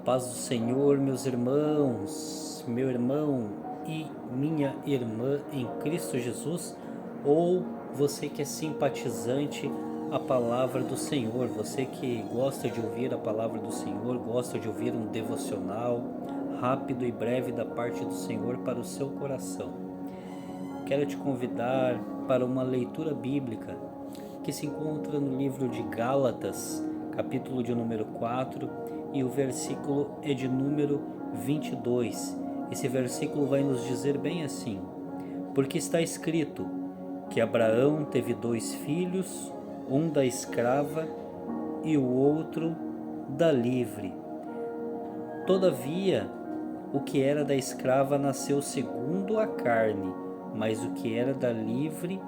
Paz do Senhor, meus irmãos, meu irmão e minha irmã em Cristo Jesus, ou você que é simpatizante à palavra do Senhor, você que gosta de ouvir a palavra do Senhor, gosta de ouvir um devocional rápido e breve da parte do Senhor para o seu coração. Quero te convidar para uma leitura bíblica que se encontra no livro de Gálatas, capítulo de número 4, e o versículo é de número 22. Esse versículo vai nos dizer bem assim: porque está escrito que Abraão teve 2 filhos, um da escrava e o outro da livre. Todavia, o que era da escrava nasceu segundo a carne, mas o que era da livre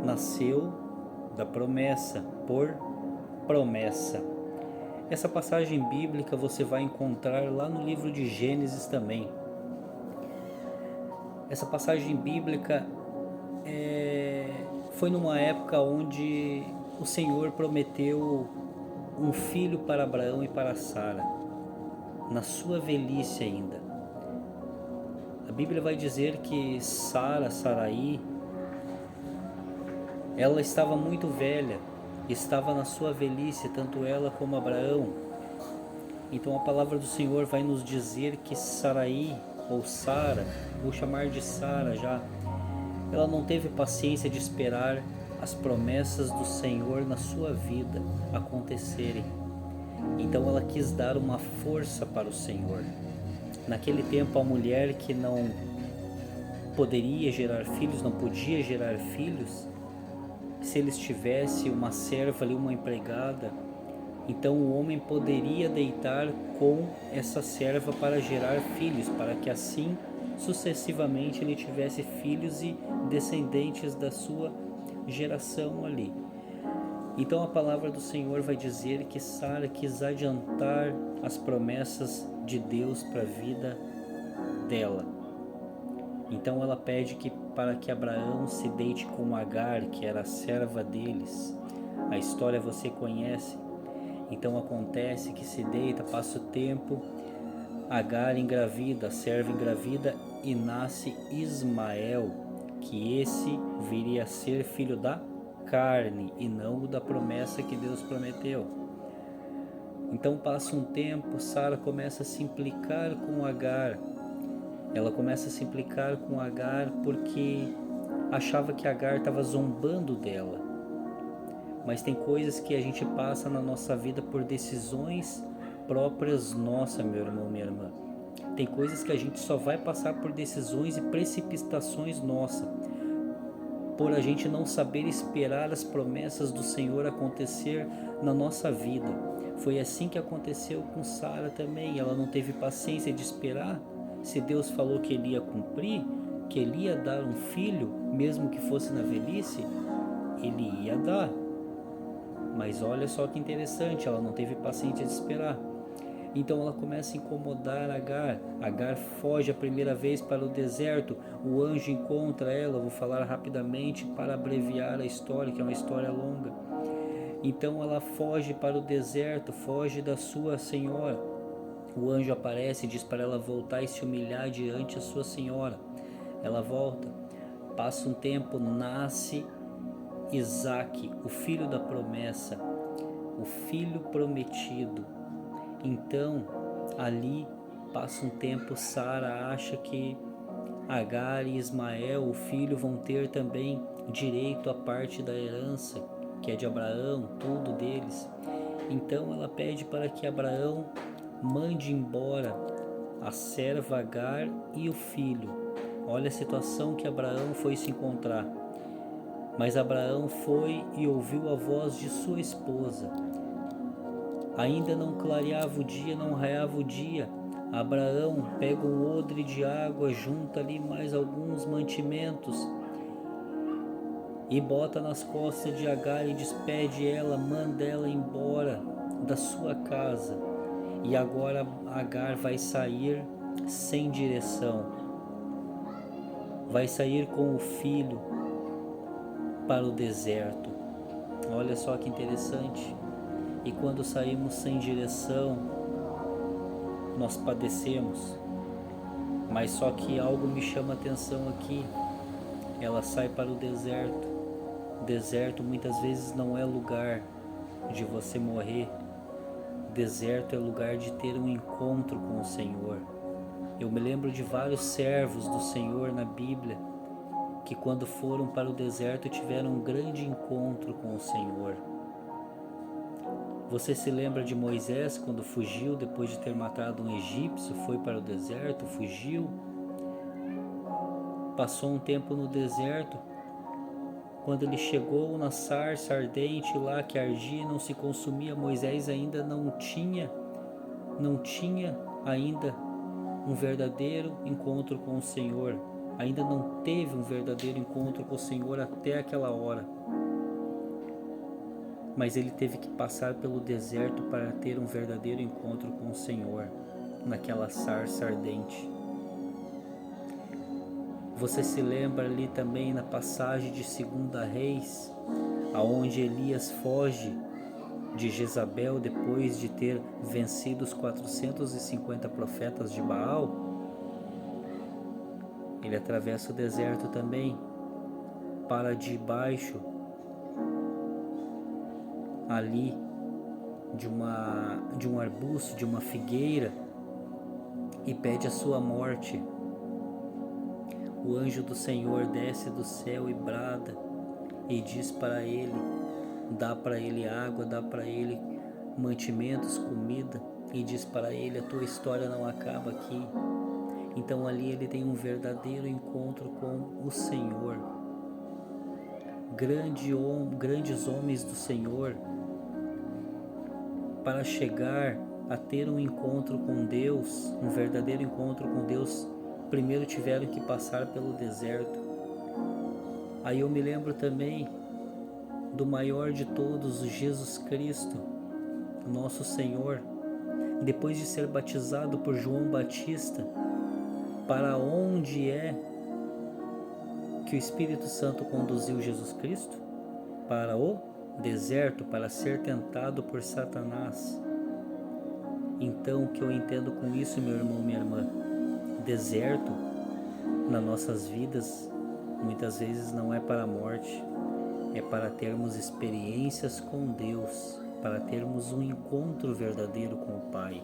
nasceu da promessa, por promessa. Essa passagem bíblica você vai encontrar lá no livro de Gênesis também. Essa passagem bíblica foi numa época onde o Senhor prometeu um filho para Abraão e para Sara, na sua velhice ainda. A Bíblia vai dizer que Sarai, ela estava muito velha, estava na sua velhice, tanto ela como Abraão. Então a palavra do Senhor vai nos dizer que Sarai, ou Sara, vou chamar de Sara já, ela não teve paciência de esperar as promessas do Senhor na sua vida acontecerem. Então ela quis dar uma força para o Senhor. Naquele tempo a mulher que não poderia gerar filhos, não podia gerar filhos, se eles tivessem uma serva ali, uma empregada, então o homem poderia deitar com essa serva para gerar filhos, para que assim sucessivamente ele tivesse filhos e descendentes da sua geração ali. Então a palavra do Senhor vai dizer que Sara quis adiantar as promessas de Deus para a vida dela. Então ela pede para que Abraão se deite com Agar, que era a serva deles. A história você conhece. Então acontece que se deita, passa o tempo, Agar engravida, a serva engravida, e nasce Ismael, que esse viria a ser filho da carne e não da promessa que Deus prometeu. Então passa um tempo, Sara começa a se implicar com Agar. Ela começa a se implicar com Agar porque achava que Agar estava zombando dela. Mas tem coisas que a gente passa na nossa vida por decisões próprias nossas, meu irmão, minha irmã. Tem coisas que a gente só vai passar por decisões e precipitações nossas, por a gente não saber esperar as promessas do Senhor acontecer na nossa vida. Foi assim que aconteceu com Sara também. Ela não teve paciência de esperar. Se Deus falou que ele ia cumprir, que ele ia dar um filho, mesmo que fosse na velhice, ele ia dar. Mas olha só que interessante, ela não teve paciência de esperar. Então ela começa a incomodar Agar. Agar foge a primeira vez para o deserto. O anjo encontra ela. Vou falar rapidamente para abreviar a história, que é uma história longa. Então ela foge para o deserto, foge da sua senhora. O anjo aparece e diz para ela voltar e se humilhar diante da sua senhora. Ela volta. Passa um tempo, nasce Isaque, o filho da promessa, o filho prometido. Então, ali passa um tempo, Sara acha que Agar e Ismael, o filho, vão ter também direito à parte da herança, que é de Abraão, tudo deles. Então ela pede para que Abraão mande embora a serva Agar e o filho. Olha a situação que Abraão foi se encontrar. Mas Abraão foi e ouviu a voz de sua esposa. Ainda não clareava o dia, não raiava o dia. Abraão pega um odre de água, junta ali mais alguns mantimentos e bota nas costas de Agar e despede ela, manda ela embora da sua casa. E agora Agar vai sair sem direção. Vai sair com o filho para o deserto. Olha só que interessante. E quando saímos sem direção, nós padecemos. Mas só que algo me chama a atenção aqui. Ela sai para o deserto. O deserto muitas vezes não é lugar de você morrer. Deserto é lugar de ter um encontro com o Senhor. Eu me lembro de vários servos do Senhor na Bíblia que quando foram para o deserto tiveram um grande encontro com o Senhor. Você se lembra de Moisés quando fugiu depois de ter matado um egípcio, foi para o deserto, fugiu, passou um tempo no deserto. Quando ele chegou na sarça ardente lá que ardia e não se consumia, Moisés ainda não tinha ainda um verdadeiro encontro com o Senhor. Ainda não teve um verdadeiro encontro com o Senhor até aquela hora. Mas ele teve que passar pelo deserto para ter um verdadeiro encontro com o Senhor, naquela sarça ardente. Você se lembra ali também na passagem de 2 Reis, aonde Elias foge de Jezabel depois de ter vencido os 450 profetas de Baal? Ele atravessa o deserto também, para debaixo ali de um arbusto, de uma figueira, e pede a sua morte. O anjo do Senhor desce do céu e brada e diz para ele, dá para ele água, dá para ele mantimentos, comida, e diz para ele: a tua história não acaba aqui. Então ali ele tem um verdadeiro encontro com o Senhor. Grandes homens do Senhor, para chegar a ter um encontro com Deus, um verdadeiro encontro com Deus, primeiro tiveram que passar pelo deserto. Aí eu me lembro também do maior de todos, Jesus Cristo, nosso Senhor, depois de ser batizado por João Batista. Para onde é que o Espírito Santo conduziu Jesus Cristo? Para o deserto, para ser tentado por Satanás. Então, o que eu entendo com isso, meu irmão, minha irmã? Deserto nas nossas vidas muitas vezes não é para a morte, é para termos experiências com Deus, para termos um encontro verdadeiro com o Pai.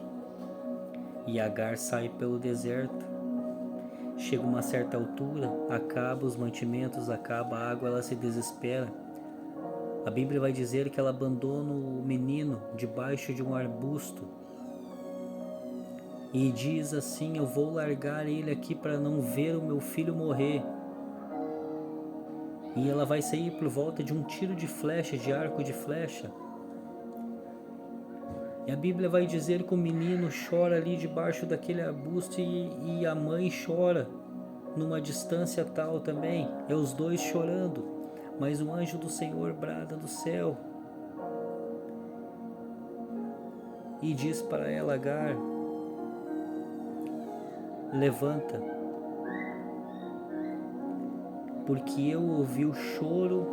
E Agar sai pelo deserto, chega uma certa altura, acaba os mantimentos, acaba a água, ela se desespera. A Bíblia vai dizer que ela abandona o menino debaixo de um arbusto e diz assim: eu vou largar ele aqui para não ver o meu filho morrer. E ela vai sair por volta de um tiro de flecha, de arco de flecha. E a Bíblia vai dizer que o menino chora ali debaixo daquele arbusto e a mãe chora numa distância tal também. É os dois chorando, mas o anjo do Senhor brada do céu e diz para ela: Agar, levanta, porque eu ouvi o choro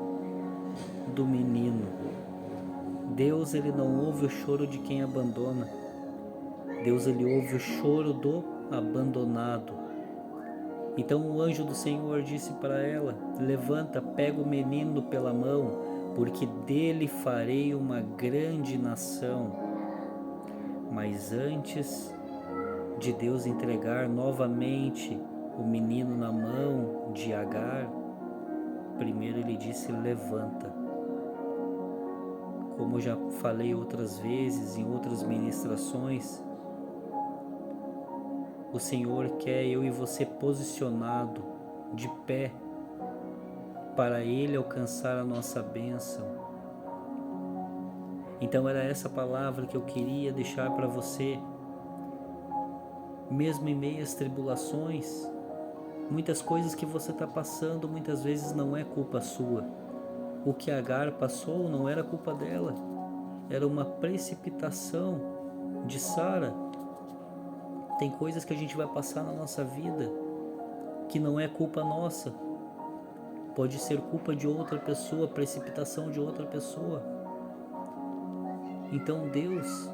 do menino. Deus, ele não ouve o choro de quem abandona. Deus, ele ouve o choro do abandonado. Então o anjo do Senhor disse para ela: levanta, pega o menino pela mão, porque dele farei uma grande nação. Mas antes de Deus entregar novamente o menino na mão de Agar, primeiro ele disse: levanta. Como eu já falei outras vezes em outras ministrações, o Senhor quer eu e você posicionado, de pé, para Ele alcançar a nossa bênção. Então era essa palavra que eu queria deixar para você. Mesmo em meio às tribulações, muitas coisas que você está passando, muitas vezes não é culpa sua. O que Agar passou não era culpa dela, era uma precipitação de Sara. Tem coisas que a gente vai passar na nossa vida que não é culpa nossa, pode ser culpa de outra pessoa, precipitação de outra pessoa. Então Deus,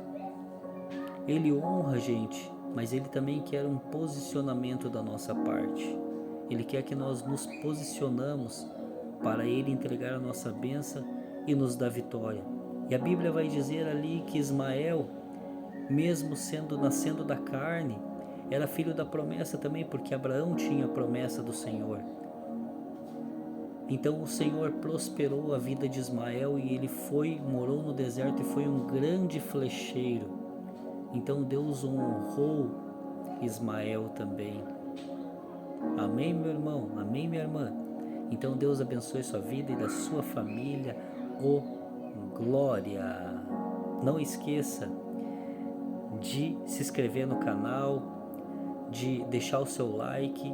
Ele honra a gente, mas Ele também quer um posicionamento da nossa parte. Ele quer que nós nos posicionamos para Ele entregar a nossa bênção e nos dar vitória. E a Bíblia vai dizer ali que Ismael, mesmo nascendo da carne, era filho da promessa também, porque Abraão tinha a promessa do Senhor. Então o Senhor prosperou a vida de Ismael e ele morou no deserto e foi um grande flecheiro. Então Deus honrou Ismael também. Amém, meu irmão? Amém, minha irmã? Então Deus abençoe sua vida e da sua família. Glória! Não esqueça de se inscrever no canal, de deixar o seu like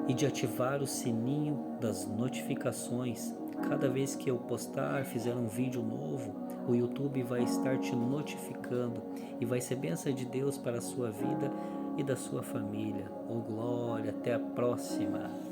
e de ativar o sininho das notificações. Cada vez que eu postar, fizer um vídeo novo, o YouTube vai estar te notificando e vai ser bênção de Deus para a sua vida e da sua família. Glória! Até a próxima!